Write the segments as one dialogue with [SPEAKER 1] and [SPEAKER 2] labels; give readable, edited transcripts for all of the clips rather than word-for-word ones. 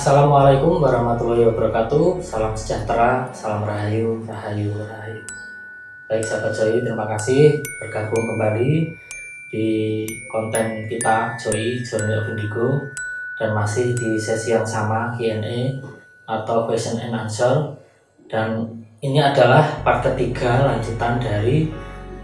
[SPEAKER 1] Assalamualaikum warahmatullahi wabarakatuh. Salam sejahtera, salam rahayu, rahayu, rahayu. Baik sahabat Joy, terima kasih bergabung kembali di konten kita Journey of Indigo, dan masih di sesi yang sama Q&A atau question and answer. Dan ini adalah part ketiga lanjutan dari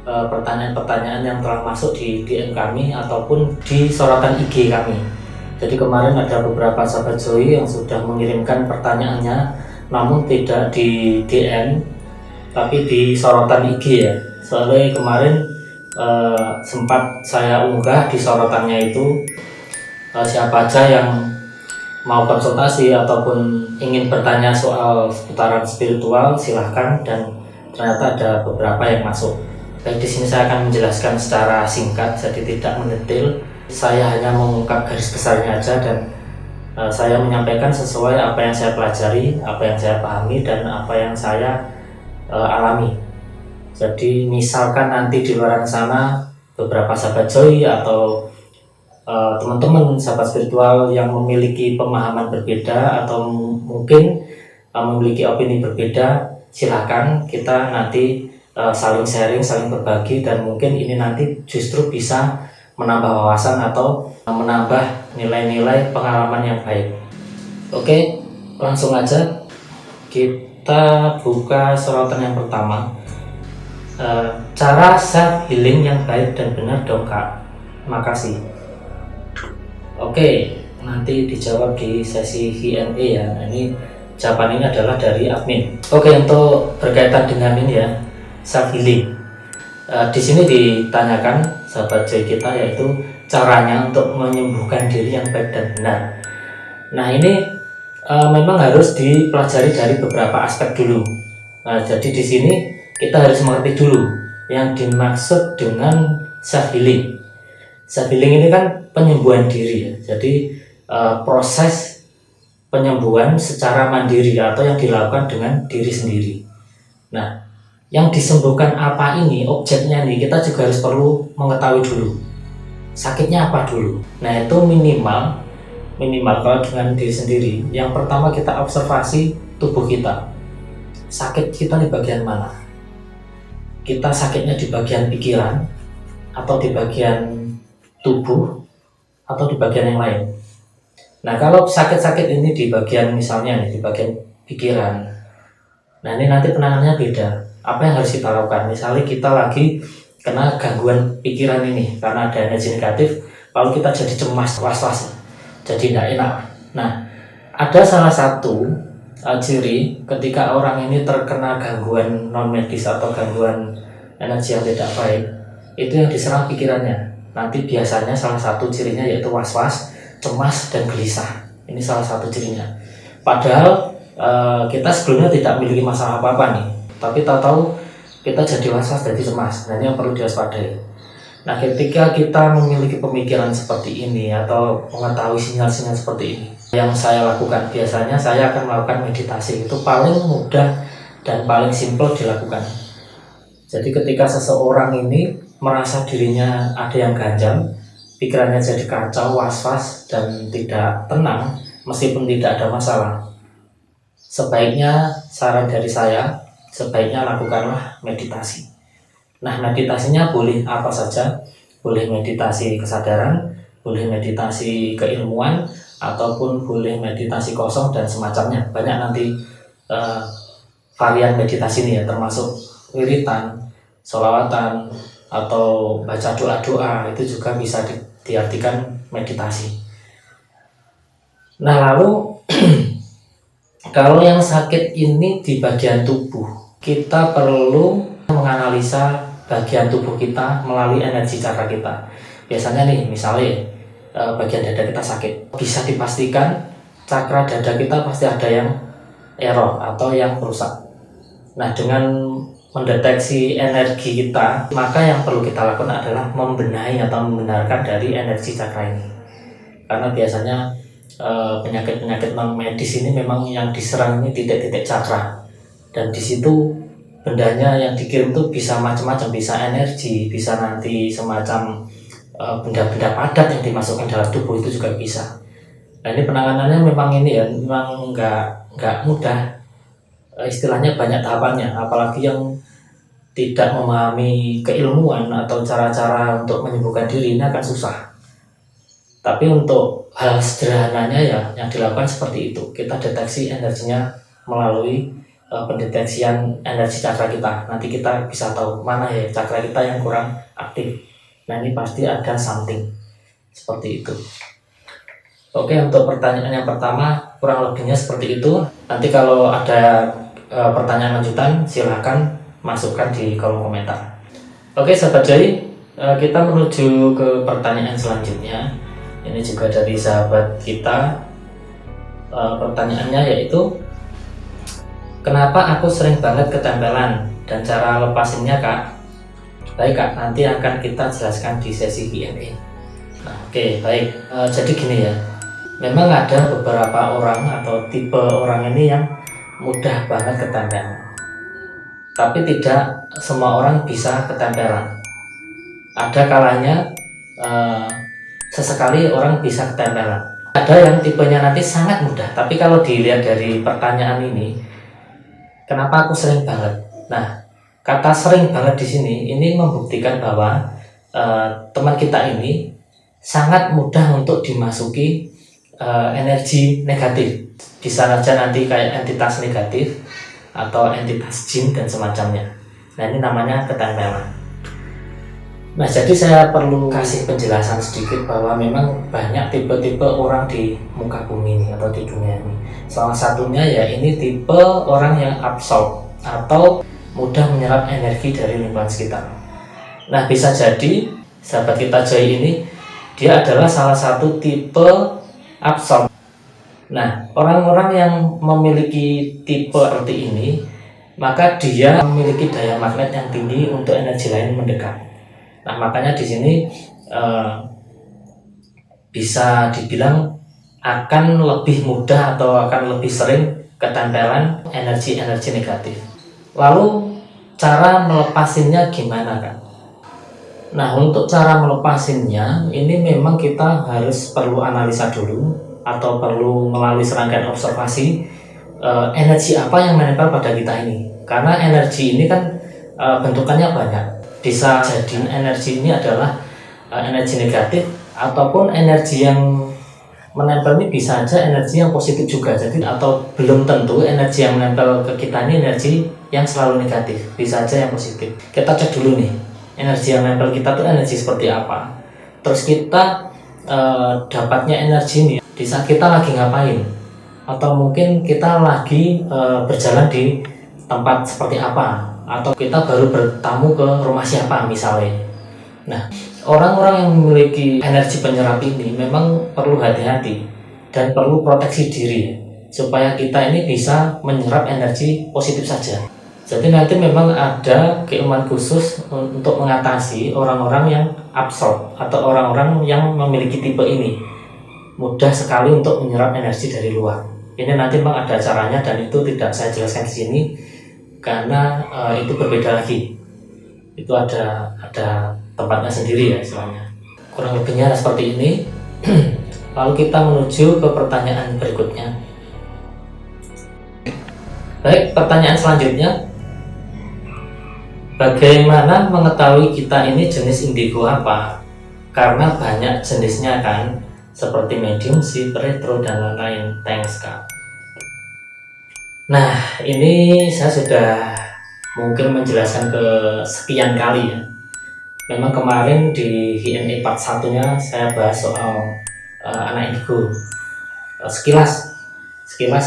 [SPEAKER 1] pertanyaan-pertanyaan yang telah masuk di DM kami ataupun di sorotan IG kami. Jadi kemarin ada beberapa sahabat Joy yang sudah mengirimkan pertanyaannya, namun tidak di DM tapi di sorotan IG ya. Soalnya kemarin sempat saya unggah di sorotannya itu siapa aja yang mau konsultasi ataupun ingin bertanya soal seputaran spiritual silahkan, dan ternyata ada beberapa yang masuk. Baik, di sini saya akan menjelaskan secara singkat, jadi tidak mendetail. Saya hanya mengungkap garis besarnya aja, dan saya menyampaikan sesuai apa yang saya pelajari, apa yang saya pahami, dan apa yang saya alami. Jadi misalkan nanti di luar sana beberapa sahabat Joy atau teman-teman sahabat spiritual yang memiliki pemahaman berbeda atau mungkin memiliki opini berbeda, silakan kita nanti saling sharing, saling berbagi, dan mungkin ini nanti justru bisa menambah wawasan atau menambah nilai-nilai pengalaman yang baik. Oke, langsung aja kita buka sorotan yang pertama. Cara self healing yang baik dan benar dong Kak, makasih. Oke, nanti dijawab di sesi Q&A ya. Ini jawaban ini adalah dari admin. Oke, untuk berkaitan dengan ini ya, self healing. Di sini ditanyakan sahabat Joy kita, yaitu caranya untuk menyembuhkan diri yang baik dan benar. Nah ini memang harus dipelajari dari beberapa aspek dulu. Jadi di sini kita harus mengerti dulu yang dimaksud dengan self healing. Self healing ini kan penyembuhan diri ya. Jadi proses penyembuhan secara mandiri atau yang dilakukan dengan diri sendiri. Nah, yang disembuhkan apa ini, objeknya nih, kita juga harus perlu mengetahui dulu sakitnya apa dulu. Nah itu minimal kalau dengan diri sendiri, yang pertama kita observasi tubuh kita, sakit kita di bagian mana. Kita sakitnya di bagian pikiran atau di bagian tubuh atau di bagian yang lain. Nah kalau sakit-sakit ini di bagian, misalnya nih, di bagian pikiran, nah ini nanti penanganannya beda. Apa yang harus kita lakukan? Misalnya kita lagi kena gangguan pikiran ini karena ada energi negatif, lalu kita jadi cemas, was-was, jadi tidak enak. Nah, ada salah satu ciri ketika orang ini terkena gangguan non medis atau gangguan energi yang tidak baik, itu yang diserang pikirannya. Nanti biasanya salah satu cirinya yaitu was-was, cemas, dan gelisah. Ini salah satu cirinya. Padahal kita sebelumnya tidak memiliki masalah apa-apa nih, tapi tahu-tahu kita jadi was-was, jadi cemas. Nah ini yang perlu diwaspadai. Nah ketika kita memiliki pemikiran seperti ini atau mengetahui sinyal-sinyal seperti ini, yang saya lakukan biasanya saya akan melakukan meditasi. Itu paling mudah dan paling simpel dilakukan. Jadi ketika seseorang ini merasa dirinya ada yang ganjal, pikirannya jadi kacau, was-was, dan tidak tenang meskipun tidak ada masalah, sebaiknya, saran dari saya, sebaiknya lakukanlah meditasi. Nah meditasinya boleh apa saja, boleh meditasi kesadaran, boleh meditasi keilmuan, ataupun boleh meditasi kosong dan semacamnya. Banyak nanti varian meditasi ini ya, termasuk wiritan, sholawatan, atau baca doa-doa, itu juga bisa diartikan meditasi. Nah lalu kalau yang sakit ini di bagian tubuh, kita perlu menganalisa bagian tubuh kita melalui energi cakra kita. Biasanya nih, misalnya bagian dada kita sakit, bisa dipastikan cakra dada kita pasti ada yang error atau yang rusak. Nah dengan mendeteksi energi kita, maka yang perlu kita lakukan adalah membenahi atau membenarkan dari energi cakra ini. Karena biasanya penyakit-penyakit non medis ini memang yang diserang ini titik-titik cakra, dan di situ bendanya yang dikirim tuh bisa macam-macam, bisa energi, bisa nanti semacam benda-benda padat yang dimasukkan dalam tubuh, itu juga bisa. Nah ini penanganannya memang ini ya, memang nggak mudah. Istilahnya banyak tahapannya, apalagi yang tidak memahami keilmuan atau cara-cara untuk menyembuhkan diri ini akan susah. Tapi untuk hal sederhananya ya yang dilakukan seperti itu. Kita deteksi energinya melalui pendeteksian energi cakra kita. Nanti kita bisa tahu mana ya cakra kita yang kurang aktif. Nah ini pasti ada something seperti itu. Oke, untuk pertanyaan yang pertama kurang lebihnya seperti itu. Nanti kalau ada pertanyaan lanjutan silahkan masukkan di kolom komentar. Oke sahabat Jai, kita menuju ke pertanyaan selanjutnya. Ini juga dari sahabat kita. Pertanyaannya yaitu, kenapa aku sering banget ketempelan dan cara lepasinnya kak? Baik kak, nanti akan kita jelaskan di sesi Q&A. Nah, oke, baik. Jadi gini ya, memang ada beberapa orang atau tipe orang ini yang mudah banget ketempelan. Tapi tidak semua orang bisa ketempelan. Ada kalanya sesekali orang bisa ketempelan. Ada yang tipenya nanti sangat mudah. Tapi kalau dilihat dari pertanyaan ini, kenapa aku sering banget? Nah, kata sering banget di sini ini membuktikan bahwa teman kita ini sangat mudah untuk dimasuki energi negatif. Bisa saja nanti kayak entitas negatif atau entitas jin dan semacamnya. Nah ini namanya ketempelan. Nah jadi saya perlu kasih penjelasan sedikit bahwa memang banyak tipe-tipe orang di muka bumi ini atau di dunia ini. Salah satunya ya ini tipe orang yang absorb atau mudah menyerap energi dari lingkungan sekitar. Nah bisa jadi sahabat kita Jai ini dia adalah salah satu tipe absorb. Nah, orang-orang yang memiliki tipe seperti ini, maka dia memiliki daya magnet yang tinggi untuk energi lain mendekat. Nah, makanya di sini bisa dibilang akan lebih mudah atau akan lebih sering ketempelan energi-energi negatif. Lalu cara melepasinnya gimana kan? Nah, untuk cara melepasinnya ini memang kita harus perlu analisa dulu atau perlu melalui serangkaian observasi energi apa yang menempel pada kita ini. Karena energi ini kan bentukannya banyak. Bisa jadi energi ini adalah energi negatif ataupun energi yang menempel ini bisa aja energi yang positif juga. Jadi atau belum tentu energi yang menempel ke kita ini energi yang selalu negatif. Bisa aja yang positif. Kita cek dulu nih, energi yang menempel kita tuh energi seperti apa. Terus kita dapatnya energi ini di saat kita lagi ngapain, atau mungkin kita lagi berjalan di tempat seperti apa, atau kita baru bertamu ke rumah siapa misalnya. Nah, orang-orang yang memiliki energi penyerap ini memang perlu hati-hati dan perlu proteksi diri supaya kita ini bisa menyerap energi positif saja. Jadi nanti memang ada keilmuan khusus untuk mengatasi orang-orang yang absorb atau orang-orang yang memiliki tipe ini. Mudah sekali untuk menyerap energi dari luar. Ini nanti memang ada caranya dan itu tidak saya jelaskan di sini karena itu berbeda lagi. Itu ada tempatnya sendiri ya istilahnya. Kurang lebihnya seperti ini. Lalu kita menuju ke pertanyaan berikutnya. Baik, pertanyaan selanjutnya. Bagaimana mengetahui kita ini jenis indigo apa? Karena banyak jenisnya kan, seperti medium, sip, retro, dan lain-lain. Thanks kak. Nah ini saya sudah mungkin menjelaskan ke sekian kali ya. Memang kemarin di Q&A part 1-nya saya bahas soal anak indigo. Sekilas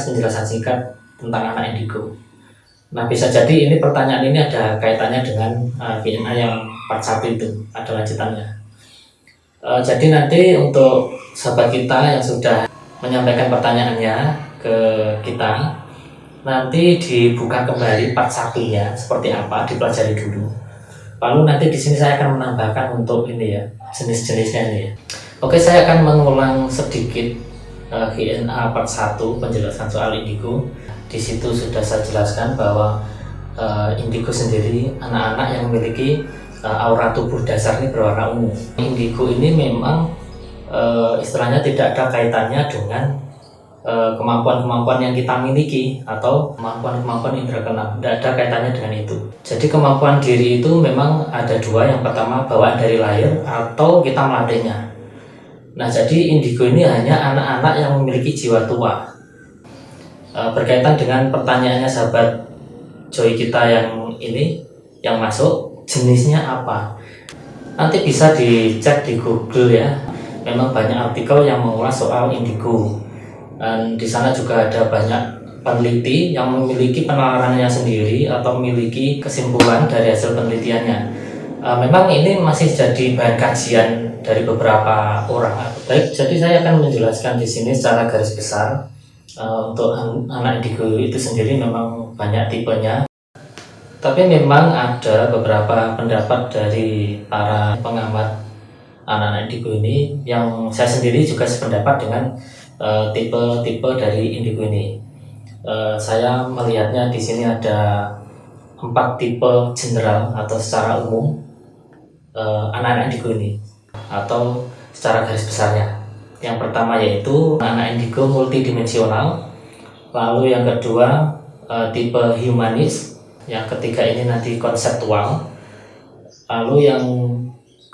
[SPEAKER 1] penjelasan singkat tentang anak indigo. Nah bisa jadi ini pertanyaan ini ada kaitannya dengan Q&A yang part 1 itu, ada lanjutannya. Jadi nanti untuk sahabat kita yang sudah menyampaikan pertanyaannya ke kita, nanti dibuka kembali part 1-nya seperti apa, dipelajari dulu. Lalu nanti di sini saya akan menambahkan untuk ini ya, jenis-jenisnya ini ya. Oke, saya akan mengulang sedikit Q&A part 1 penjelasan soal indigo. Di situ sudah saya jelaskan bahwa indigo sendiri anak-anak yang memiliki aura tubuh dasar ini berwarna ungu. Indigo ini memang istilahnya tidak ada kaitannya dengan kemampuan-kemampuan yang kita miliki atau kemampuan-kemampuan indera keenam, tidak ada kaitannya dengan itu. Jadi kemampuan diri itu memang ada dua, yang pertama bawaan dari lahir atau kita melatihnya. Nah, jadi indigo ini hanya anak-anak yang memiliki jiwa tua. Berkaitan dengan pertanyaannya sahabat Joy kita yang ini, yang masuk, jenisnya apa? Nanti bisa dicek di Google ya. Memang banyak artikel yang mengulas soal indigo. Dan di sana juga ada banyak peneliti yang memiliki penalarannya sendiri atau memiliki kesimpulan dari hasil penelitiannya. Memang ini masih jadi bahan kajian dari beberapa orang. Baik, jadi saya akan menjelaskan di sini secara garis besar. Untuk anak indigo itu sendiri memang banyak tipenya. Tapi memang ada beberapa pendapat dari para pengamat anak-anak indigo ini yang saya sendiri juga sependapat dengan tipe-tipe dari indigo ini. Saya melihatnya di sini ada 4 tipe general atau secara umum anak-anak indigo ini, atau secara garis besarnya. Yang pertama yaitu anak indigo multidimensional, lalu yang kedua tipe humanis, yang ketiga ini nanti konseptual, lalu yang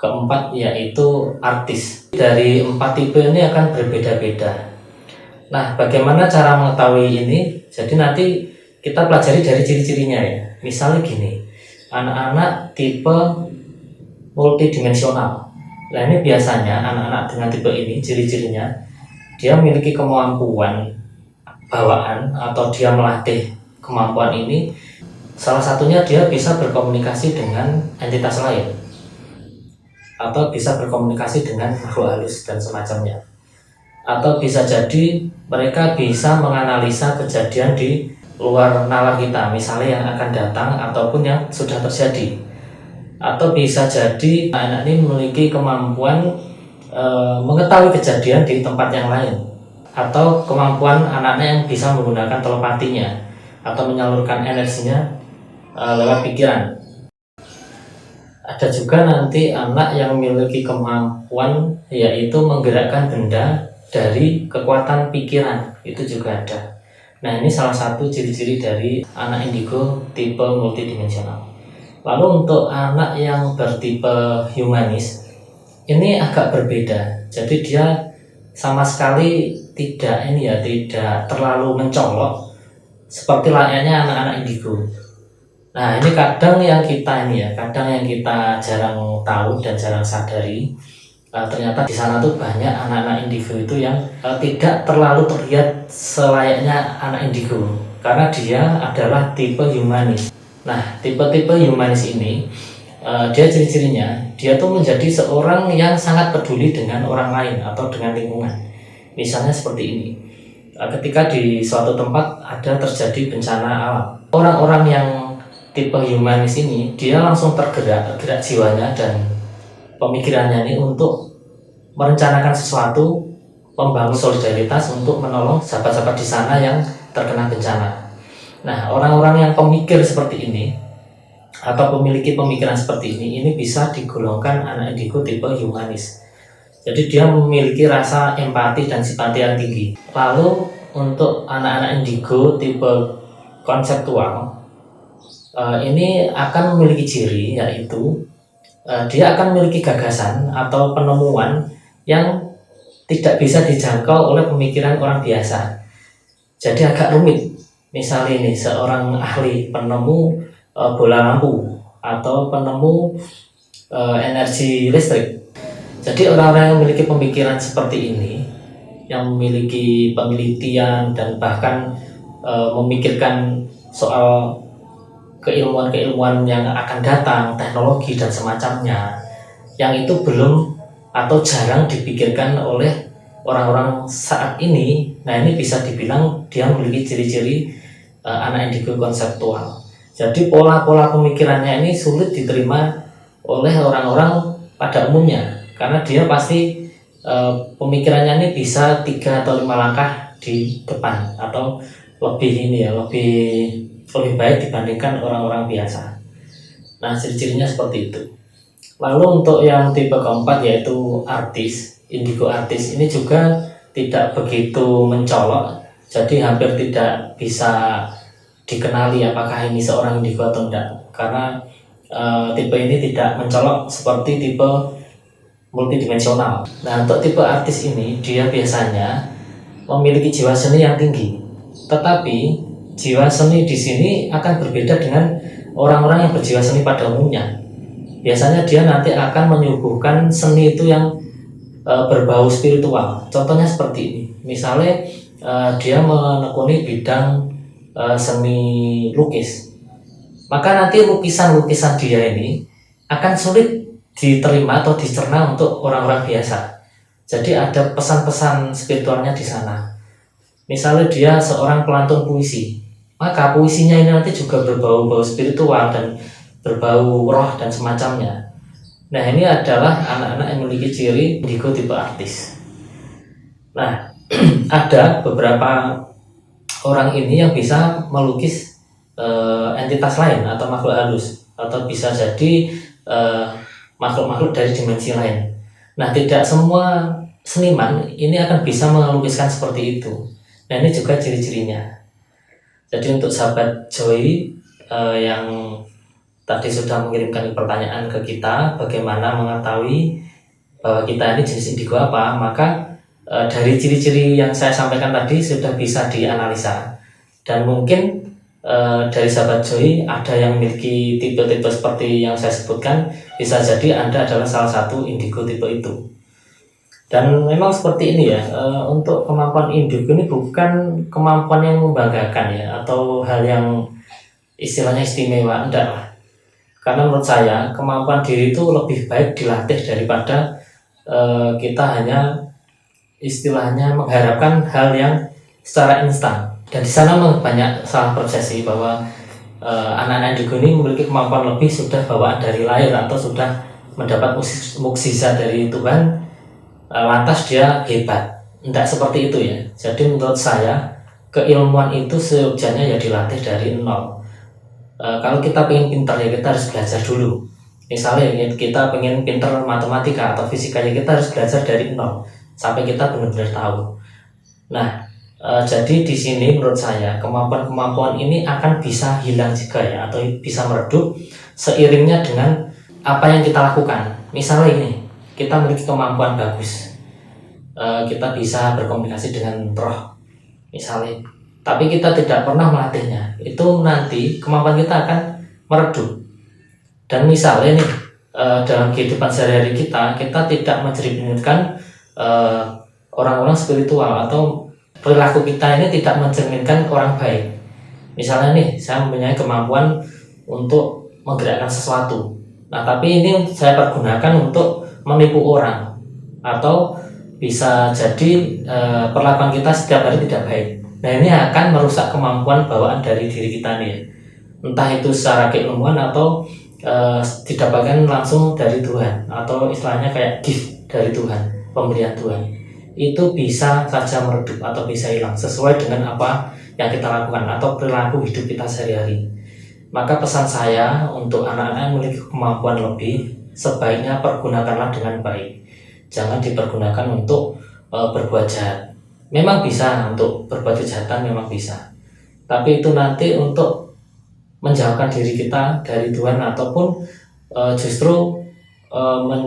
[SPEAKER 1] keempat yaitu artis. Dari 4 tipe ini akan berbeda-beda. Nah, bagaimana cara mengetahui ini? Jadi nanti kita pelajari dari ciri-cirinya ya. Misalnya gini, anak-anak tipe multidimensional. Nah, ini biasanya anak-anak dengan tipe ini, ciri-cirinya, dia memiliki kemampuan bawaan atau dia melatih kemampuan ini. Salah satunya dia bisa berkomunikasi dengan entitas lain, atau bisa berkomunikasi dengan makhluk halus dan semacamnya. Atau bisa jadi mereka bisa menganalisa kejadian di luar nalar kita, misalnya yang akan datang ataupun yang sudah terjadi. Atau bisa jadi anak ini memiliki kemampuan mengetahui kejadian di tempat yang lain, atau kemampuan anaknya yang bisa menggunakan telepatinya atau menyalurkan energinya lewat pikiran. Ada juga nanti anak yang memiliki kemampuan yaitu menggerakkan benda dari kekuatan pikiran, itu juga ada. Nah, ini salah satu ciri-ciri dari anak indigo tipe multidimensional. Lalu untuk anak yang bertipe humanis, ini agak berbeda. Jadi dia sama sekali tidak tidak terlalu mencolok seperti layaknya anak-anak indigo. Nah, ini kadang yang kita jarang tahu dan jarang sadari. Ternyata di sana tuh banyak anak-anak indigo itu yang tidak terlalu terlihat selayaknya anak indigo, karena dia adalah tipe humanis. Nah, tipe-tipe humanis ini dia ciri-cirinya, dia tuh menjadi seorang yang sangat peduli dengan orang lain atau dengan lingkungan. Misalnya seperti ini, ketika di suatu tempat ada terjadi bencana alam, orang-orang yang tipe humanis ini dia langsung tergerak jiwanya dan pemikirannya ini untuk merencanakan sesuatu, membangun solidaritas untuk menolong sahabat-sahabat di sana yang terkena bencana. Nah, orang-orang yang pemikir seperti ini atau memiliki pemikiran seperti ini bisa digolongkan anak indigo tipe humanis. Jadi dia memiliki rasa empati dan simpati yang tinggi. Lalu untuk anak-anak indigo tipe konseptual, ini akan memiliki ciri yaitu dia akan memiliki gagasan atau penemuan yang tidak bisa dijangkau oleh pemikiran orang biasa. Jadi agak rumit. Misalnya ini seorang ahli penemu bola lampu atau penemu energi listrik. Jadi orang-orang yang memiliki pemikiran seperti ini, yang memiliki penelitian dan bahkan memikirkan soal keilmuan-keilmuan yang akan datang, teknologi dan semacamnya, yang itu belum atau jarang dipikirkan oleh orang-orang saat ini. Nah, ini bisa dibilang dia memiliki ciri-ciri anak indigo konseptual. Jadi pola-pola pemikirannya ini sulit diterima oleh orang-orang pada umumnya, karena dia pasti pemikirannya ini bisa 3 atau 5 langkah di depan atau lebih baik dibandingkan orang-orang biasa. Nah, ciri-cirinya seperti itu. Lalu untuk yang tipe keempat yaitu artis. indigo artis ini juga tidak begitu mencolok, jadi hampir tidak bisa dikenali apakah ini seorang indigo atau tidak, karena tipe ini tidak mencolok seperti tipe multidimensional. Nah, untuk tipe artis ini dia biasanya memiliki jiwa seni yang tinggi, tetapi jiwa seni di sini akan berbeda dengan orang-orang yang berjiwa seni pada umumnya. Biasanya dia nanti akan menyuguhkan seni itu yang berbau spiritual. Contohnya seperti ini. Misalnya dia menekuni bidang seni lukis, maka nanti lukisan-lukisan dia ini akan sulit diterima atau dicerna untuk orang-orang biasa. Jadi ada pesan-pesan spiritualnya di sana. Misalnya dia seorang pelantun puisi, maka puisinya ini nanti juga berbau-bau spiritual dan berbau roh dan semacamnya. Nah, ini adalah anak-anak yang memiliki ciri indigo tipe artis. Nah, ada beberapa orang ini yang bisa melukis entitas lain atau makhluk halus, atau bisa jadi makhluk-makhluk dari dimensi lain. Nah, tidak semua seniman ini akan bisa melukiskan seperti itu. Nah, ini juga ciri-cirinya. Jadi untuk sahabat Joy yang tadi sudah mengirimkan pertanyaan ke kita, bagaimana mengetahui bahwa kita ini jenis indigo apa, maka dari ciri-ciri yang saya sampaikan tadi sudah bisa dianalisa. Dan mungkin dari sahabat Joy ada yang memiliki tipe-tipe seperti yang saya sebutkan, bisa jadi Anda adalah salah satu indigo tipe itu. Dan memang seperti ini ya, untuk kemampuan indigo ini bukan kemampuan yang membanggakan ya, atau hal yang istilahnya istimewa, enggak lah. Karena menurut saya kemampuan diri itu lebih baik dilatih daripada kita hanya istilahnya mengharapkan hal yang secara instan. Dan di sana banyak salah persepsi bahwa anak-anak indigo ini memiliki kemampuan lebih sudah bawaan dari lahir atau sudah mendapat mukjizat dari Tuhan, lantas dia hebat. Tidak seperti itu ya. Jadi menurut saya keilmuan itu seyogyanya ya dilatih dari nol. Kalau kita pengen pintar ya kita harus belajar dulu. Misalnya kita pengen pintar matematika atau fisika ya kita harus belajar dari nol sampai kita benar-benar tahu. Nah, jadi di sini menurut saya kemampuan-kemampuan ini akan bisa hilang juga ya, atau bisa meredup seiringnya dengan apa yang kita lakukan. Misalnya ini, kita memiliki kemampuan bagus, kita bisa berkomunikasi dengan roh misalnya, tapi kita tidak pernah melatihnya, itu nanti kemampuan kita akan meredup. Dan misalnya nih, dalam kehidupan sehari-hari kita tidak mencerminkan orang-orang spiritual, atau perilaku kita ini tidak mencerminkan orang baik. Misalnya nih, saya mempunyai kemampuan untuk menggerakkan sesuatu, nah tapi ini saya pergunakan untuk menipu orang, atau bisa jadi perlakuan kita setiap hari tidak baik. Nah, ini akan merusak kemampuan bawaan dari diri kita nih, entah itu secara keilmuan atau didapatkan langsung dari Tuhan, atau istilahnya kayak gift dari Tuhan, pemberian Tuhan. Itu bisa saja meredup atau bisa hilang sesuai dengan apa yang kita lakukan atau perilaku hidup kita sehari-hari. Maka pesan saya untuk anak-anak yang memiliki kemampuan lebih, sebaiknya pergunakanlah dengan baik. Jangan dipergunakan untuk berbuat jahat. Memang bisa untuk berbuat kejahatan, memang bisa. Tapi itu nanti untuk menjauhkan diri kita dari Tuhan, ataupun justru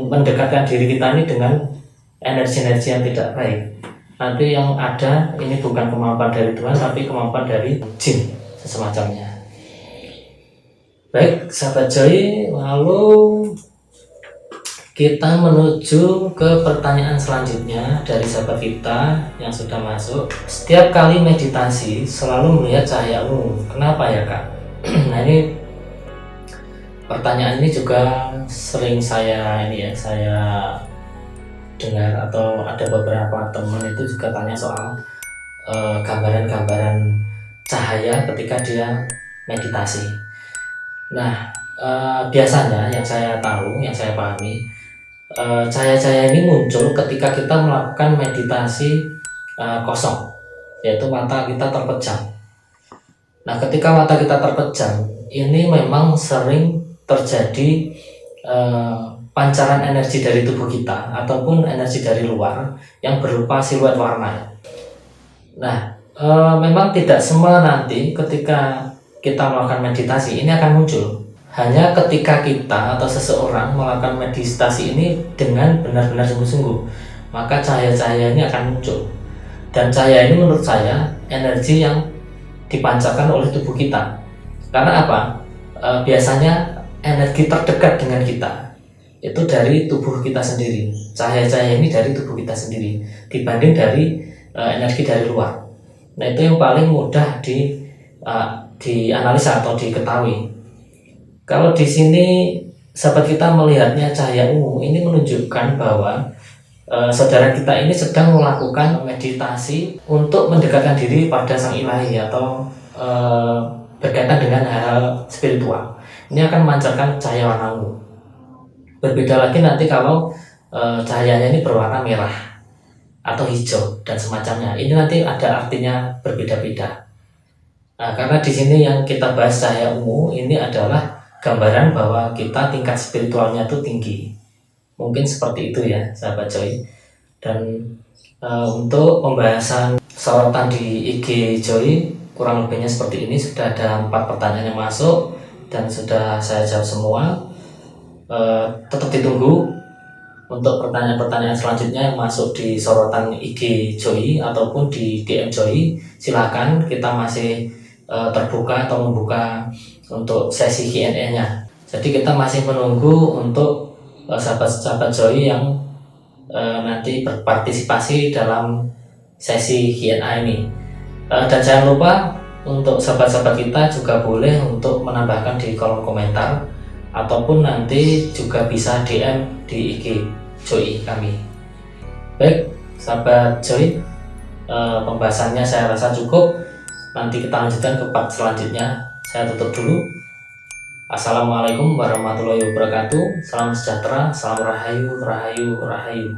[SPEAKER 1] mendekatkan diri kita ini dengan energi-energi yang tidak baik. Nanti yang ada ini bukan kemampuan dari Tuhan, tapi kemampuan dari jin semacamnya. Baik sahabat Joy, lalu kita menuju ke pertanyaan selanjutnya dari sahabat kita yang sudah masuk. Setiap kali meditasi selalu melihat cahaya ungu, kenapa ya kak? Nah, ini pertanyaan ini juga sering saya dengar, atau ada beberapa teman itu juga tanya soal gambaran-gambaran cahaya ketika dia meditasi. Nah, biasanya yang saya tahu, yang saya pahami, cahaya-cahaya ini muncul ketika kita melakukan meditasi kosong, yaitu mata kita terpejam. Nah, ketika mata kita terpejam, ini memang sering terjadi pancaran energi dari tubuh kita ataupun energi dari luar yang berupa siluet warna. Nah, memang tidak semua nanti ketika kita melakukan meditasi ini akan muncul. Hanya ketika kita atau seseorang melakukan meditasi ini dengan benar-benar sungguh-sungguh, maka cahaya-cahaya ini akan muncul. Dan cahaya ini menurut saya energi yang dipancarkan oleh tubuh kita. Karena apa? Biasanya energi terdekat dengan kita itu dari tubuh kita sendiri. Cahaya-cahaya ini dari tubuh kita sendiri dibanding dari energi dari luar. Nah, itu yang paling mudah dianalisa atau diketahui. Kalau di sini sahabat kita melihatnya cahaya ungu, ini menunjukkan bahwa saudara kita ini sedang melakukan meditasi untuk mendekatkan diri pada Sang Ilahi atau berkaitan dengan hal-hal spiritual. Ini akan memancarkan cahaya warna ungu. Berbeda lagi nanti kalau cahayanya ini berwarna merah atau hijau dan semacamnya. Ini nanti ada artinya berbeda-beda. Nah, karena di sini yang kita bahas cahaya ungu ini adalah gambaran bahwa kita tingkat spiritualnya itu tinggi. Mungkin seperti itu ya sahabat Joy. Dan untuk pembahasan sorotan di IG Joy kurang lebihnya seperti ini. Sudah ada 4 pertanyaan yang masuk dan sudah saya jawab semua. Tetap ditunggu untuk pertanyaan-pertanyaan selanjutnya yang masuk di sorotan IG Joy ataupun di DM Joy. Silakan, kita masih terbuka atau membuka untuk sesi Q&A-nya. Jadi kita masih menunggu untuk sahabat-sahabat Joy yang nanti berpartisipasi dalam sesi Q&A ini. Dan jangan lupa untuk sahabat-sahabat kita juga boleh untuk menambahkan di kolom komentar ataupun nanti juga bisa DM di IG Joy kami. Baik, sahabat Joy, pembahasannya saya rasa cukup. Nanti kita lanjutkan ke part selanjutnya. Saya tutup dulu. Assalamualaikum warahmatullahi wabarakatuh. Salam sejahtera, salam rahayu, rahayu, rahayu.